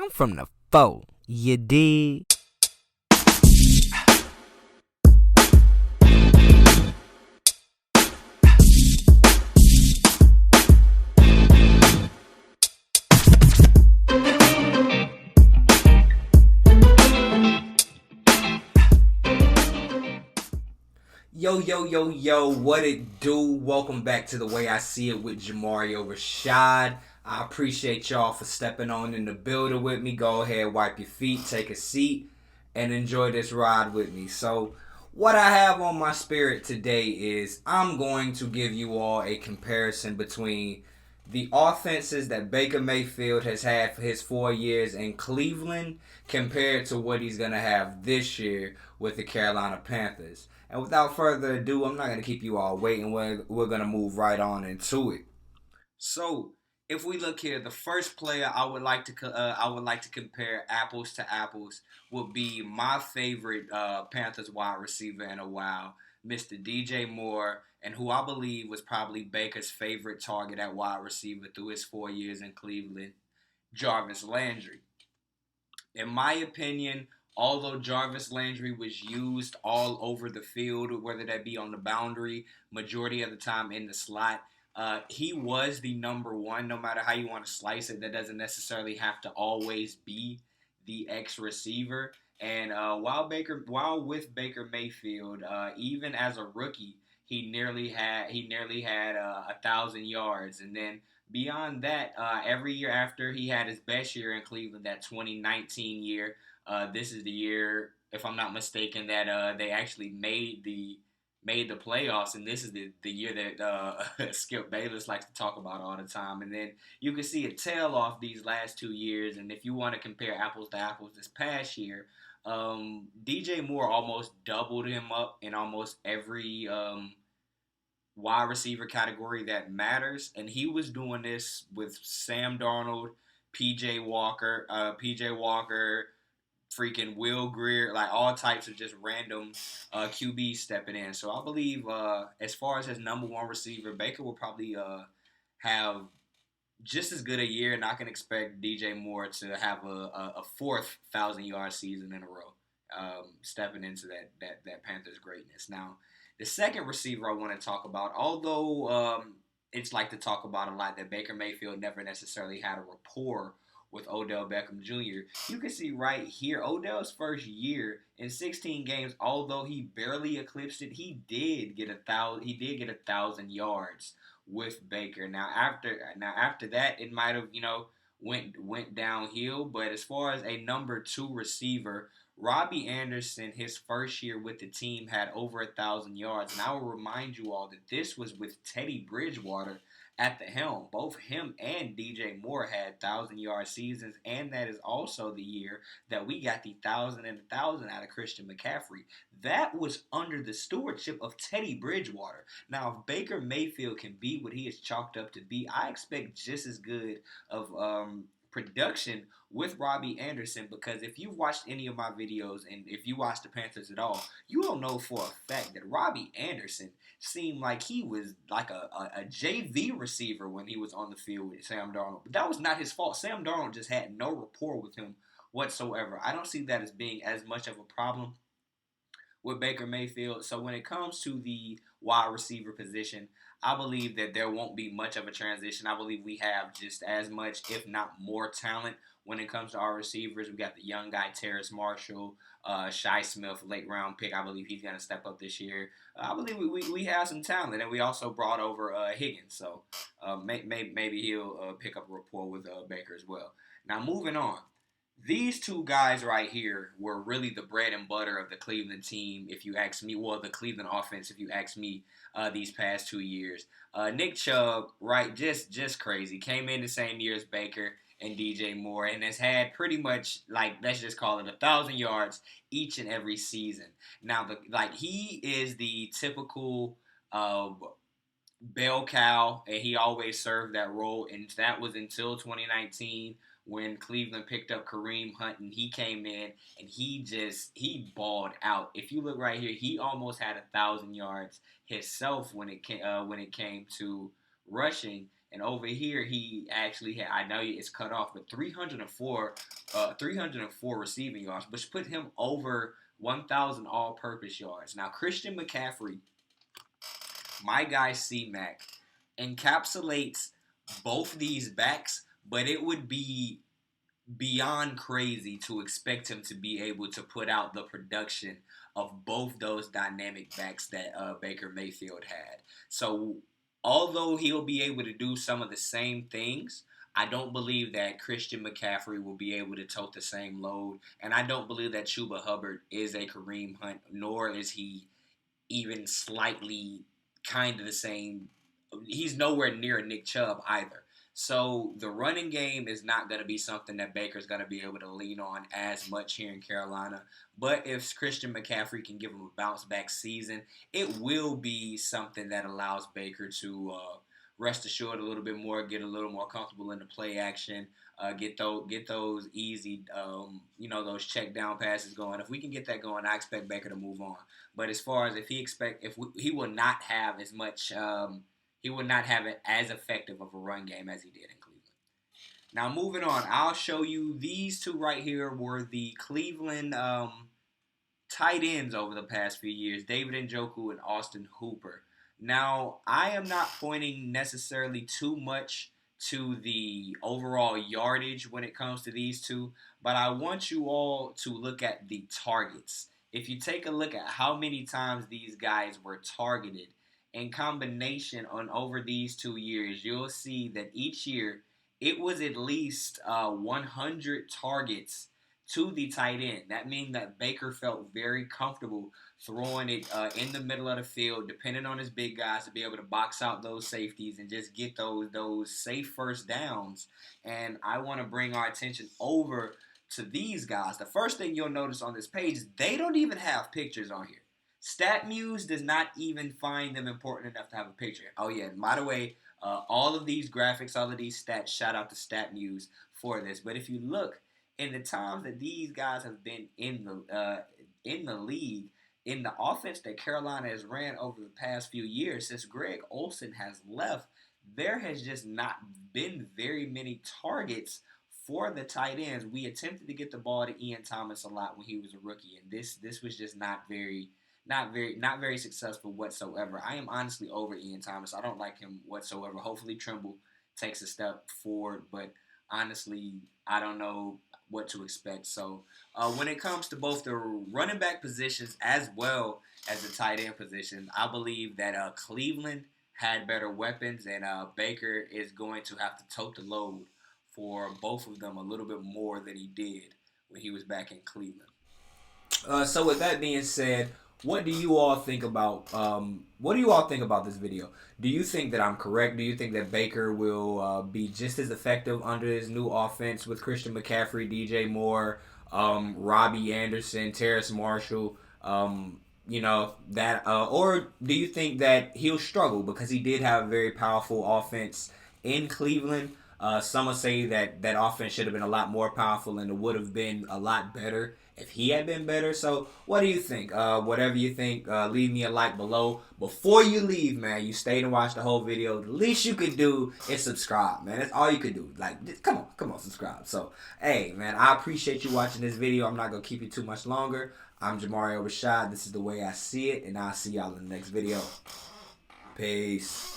I'm from the foe. You dig? Yo, what it do? Welcome back to The Way I See It with Jamario Rashad. I appreciate y'all for stepping on in the building with me. Go ahead, wipe your feet, take a seat, and enjoy this ride with me. So, what I have on my spirit today is I'm going to give you all a comparison between the offenses that Baker Mayfield has had for his 4 years in Cleveland compared to what he's going to have this year with the Carolina Panthers. And without further ado, I'm not going to keep you all waiting. We're going to move right on into it. So, if we look here, the first player I would like to compare apples to apples would be my favorite Panthers wide receiver in a while, Mr. DJ Moore, and who I believe was probably Baker's favorite target at wide receiver through his 4 years in Cleveland, Jarvis Landry. In my opinion, although Jarvis Landry was used all over the field, whether that be on the boundary, majority of the time in the slot, he was the number one, no matter how you want to slice it. That doesn't necessarily have to always be the X receiver. And while with Baker Mayfield, even as a rookie, he nearly had 1,000 yards, and then beyond that, every year after he had his best year in Cleveland, that 2019 year, this is the year, if I'm not mistaken, that they actually made the playoffs, and this is the year that Skip Bayless likes to talk about all the time. And then you can see a tail off these last 2 years, and if you want to compare apples to apples this past year, DJ Moore almost doubled him up in almost every wide receiver category that matters, and he was doing this with Sam Darnold, PJ Walker, freaking Will Greer, like all types of just random QBs stepping in. So I believe, as far as his number one receiver, Baker will probably have just as good a year, and I can expect DJ Moore to have a fourth 1,000 yard season in a row, stepping into that Panthers greatness. Now, the second receiver I want to talk about, although it's like to talk about a lot that Baker Mayfield never necessarily had a rapport with Odell Beckham Jr. You can see right here, Odell's first year in 16 games, although he barely eclipsed it, he did get 1,000 yards with Baker. Now after that, it might have went downhill. But as far as a number two receiver, Robbie Anderson, his first year with the team, had over 1,000 yards. And I will remind you all that this was with Teddy Bridgewater at the helm. Both him and DJ Moore had 1,000 yard seasons, and that is also the year that we got the 1,000 out of Christian McCaffrey. That was under the stewardship of Teddy Bridgewater. Now, if Baker Mayfield can be what he is chalked up to be, I expect just as good of production with Robbie Anderson, because if you've watched any of my videos and if you watch the Panthers at all, you will know for a fact that Robbie Anderson seemed like he was like a JV receiver when he was on the field with Sam Darnold. But that was not his fault. Sam Darnold just had no rapport with him whatsoever. I don't see that as being as much of a problem with Baker Mayfield. So when it comes to the wide receiver position, I believe that there won't be much of a transition. I believe we have just as much, if not more, talent when it comes to our receivers. We got the young guy, Terrace Marshall, Shi Smith, late round pick. I believe he's going to step up this year. I believe we have some talent, and we also brought over Higgins. So maybe he'll pick up a rapport with Baker as well. Now, moving on. These two guys right here were really the bread and butter of the Cleveland team, if you ask me. Well, the Cleveland offense, if you ask me, these past 2 years. Nick Chubb, right, just crazy. Came in the same year as Baker and DJ Moore, and has had pretty much, like, let's just call it 1,000 yards each and every season. Now, he is the typical bell cow, and he always served that role, and that was until 2019 when Cleveland picked up Kareem Hunt, and he came in and he balled out. If you look right here, he almost had 1,000 yards himself when it came to rushing, And over here, he actually had, I know it's cut off, but 304 receiving yards, which put him over 1,000 all-purpose yards. Now, Christian McCaffrey, my guy C-Mac, encapsulates both these backs, but it would be beyond crazy to expect him to be able to put out the production of both those dynamic backs that Baker Mayfield had. So, although he'll be able to do some of the same things, I don't believe that Christian McCaffrey will be able to tote the same load, and I don't believe that Chuba Hubbard is a Kareem Hunt, nor is he even slightly kind of the same. He's nowhere near Nick Chubb either. So the running game is not going to be something that Baker's going to be able to lean on as much here in Carolina. But if Christian McCaffrey can give him a bounce back season, it will be something that allows Baker to rest assured a little bit more, get a little more comfortable in the play action, get those easy, those check down passes going. If we can get that going, I expect Baker to move on. But as far as he will not have as much. He would not have it as effective of a run game as he did in Cleveland. Now, moving on, I'll show you these two right here were the Cleveland tight ends over the past few years, David Njoku and Austin Hooper. Now, I am not pointing necessarily too much to the overall yardage when it comes to these two, but I want you all to look at the targets. If you take a look at how many times these guys were targeted, in combination on over these 2 years, you'll see that each year it was at least 100 targets to the tight end. That means that Baker felt very comfortable throwing it in the middle of the field, depending on his big guys to be able to box out those safeties and just get those safe first downs. And I want to bring our attention over to these guys. The first thing you'll notice on this page is they don't even have pictures on here. StatMuse does not even find them important enough to have a picture. Oh, yeah. And by the way, all of these graphics, all of these stats, shout out to StatMuse for this. But if you look, in the times that these guys have been in the league, in the offense that Carolina has ran over the past few years, since Greg Olsen has left, there has just not been very many targets for the tight ends. We attempted to get the ball to Ian Thomas a lot when he was a rookie, and this was just not very successful whatsoever. I am honestly over Ian Thomas. I don't like him whatsoever. Hopefully Trimble takes a step forward, but honestly, I don't know what to expect. So when it comes to both the running back positions as well as the tight end position, I believe that Cleveland had better weapons, and Baker is going to have to tote the load for both of them a little bit more than he did when he was back in Cleveland. So with that being said, what do you all think about this video? Do you think that I'm correct? Do you think that Baker will be just as effective under his new offense with Christian McCaffrey, DJ Moore, Robbie Anderson, Terrace Marshall? Or do you think that he'll struggle because he did have a very powerful offense in Cleveland? Some will say that offense should have been a lot more powerful and it would have been a lot better if he had been better. So what do you think? Whatever you think, leave me a like below. Before you leave, man, you stayed and watched the whole video. The least you could do is subscribe, man. That's all you could do. Like, come on, subscribe. So, hey, man, I appreciate you watching this video. I'm not going to keep you too much longer. I'm Jamario Rashad. This is the way I see it, and I'll see y'all in the next video. Peace.